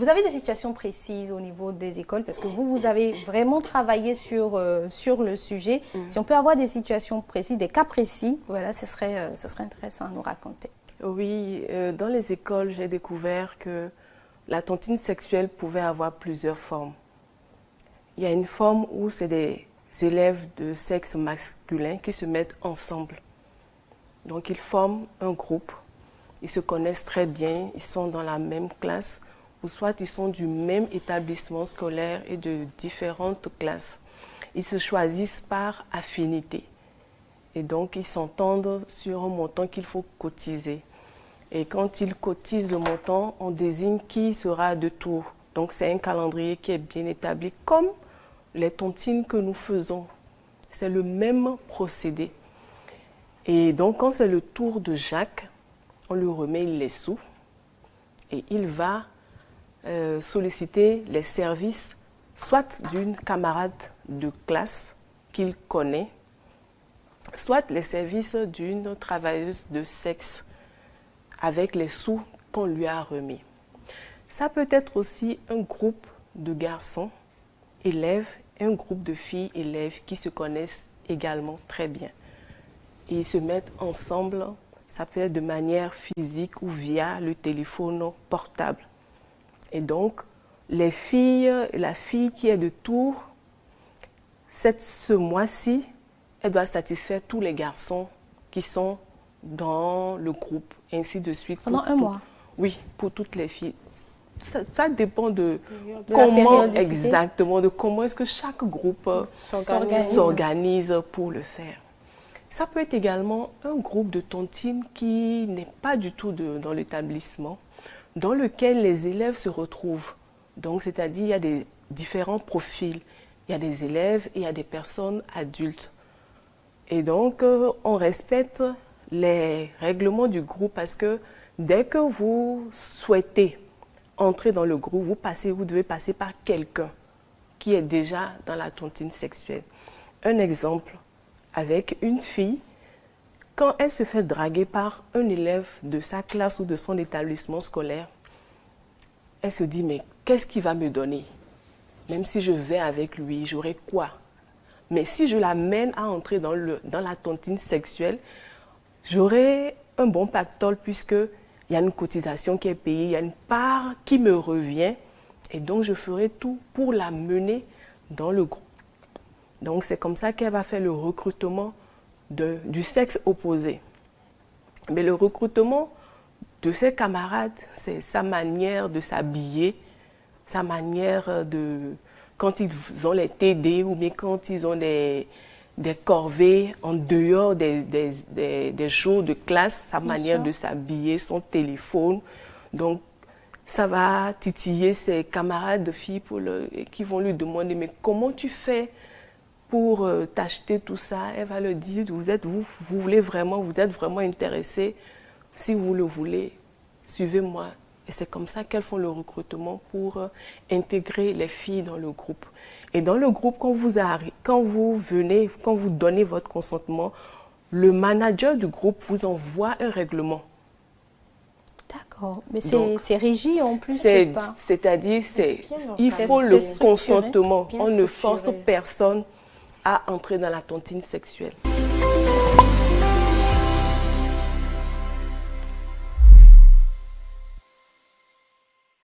Vous avez des situations précises au niveau des écoles parce que vous avez vraiment travaillé sur le sujet. Si on peut avoir des situations précises, des cas précis, voilà, ce serait intéressant à nous raconter. Oui, dans les écoles, j'ai découvert que la tontine sexuelle pouvait avoir plusieurs formes. Il y a une forme où c'est des élèves de sexe masculin qui se mettent ensemble. Donc ils forment un groupe, ils se connaissent très bien, ils sont dans la même classe, ou soit ils sont du même établissement scolaire et de différentes classes. Ils se choisissent par affinité. Et donc ils s'entendent sur un montant qu'il faut cotiser. Et quand ils cotisent le montant, on désigne qui sera de tour. Donc c'est un calendrier qui est bien établi, comme les tontines que nous faisons. C'est le même procédé. Et donc quand c'est le tour de Jacques, on lui remet les sous et il va solliciter les services soit d'une camarade de classe qu'il connaît, soit les services d'une travailleuse de sexe avec les sous qu'on lui a remis. Ça peut être aussi un groupe de garçons élèves et un groupe de filles élèves qui se connaissent également très bien. Et ils se mettent ensemble, ça peut être de manière physique ou via le téléphone portable. Et donc, la fille qui est de Tours, ce mois-ci, elle doit satisfaire tous les garçons qui sont dans le groupe, ainsi de suite. Pendant un mois? Oui, pour toutes les filles. Ça dépend de comment exactement, de comment est-ce que chaque groupe s'organise pour le faire. Ça peut être également un groupe de tontines qui n'est pas du tout dans l'établissement, dans lequel les élèves se retrouvent. Donc, c'est-à-dire, il y a des différents profils. Il y a des élèves et il y a des personnes adultes. Et donc, on respecte les règlements du groupe parce que dès que vous souhaitez entrer dans le groupe, vous devez passer par quelqu'un qui est déjà dans la tontine sexuelle. Un exemple, avec une fille, quand elle se fait draguer par un élève de sa classe ou de son établissement scolaire, elle se dit, mais qu'est-ce qu'il va me donner? Même si je vais avec lui, j'aurai quoi? Mais si je l'amène à entrer dans la tontine sexuelle, j'aurai un bon pactole puisque il y a une cotisation qui est payée, il y a une part qui me revient et donc je ferai tout pour la mener dans le groupe. Donc c'est comme ça qu'elle va faire le recrutement du sexe opposé. Mais le recrutement de ses camarades, c'est sa manière de s'habiller, sa manière de... Quand ils ont les TD ou bien quand ils ont des corvées en dehors des jours de classe, sa manière de s'habiller, son téléphone. Donc, ça va titiller ses camarades de filles qui vont lui demander « Mais comment tu fais pour t'acheter tout ça ?» Elle va leur dire « Vous êtes vraiment intéressé. Si vous le voulez, suivez-moi. » Et c'est comme ça qu'elles font le recrutement pour intégrer les filles dans le groupe. Et dans le groupe, quand vous donnez votre consentement, le manager du groupe vous envoie un règlement. D'accord. Mais c'est régi en plus. C'est-à-dire, il faut le consentement. On ne force personne à entrer dans la tontine sexuelle.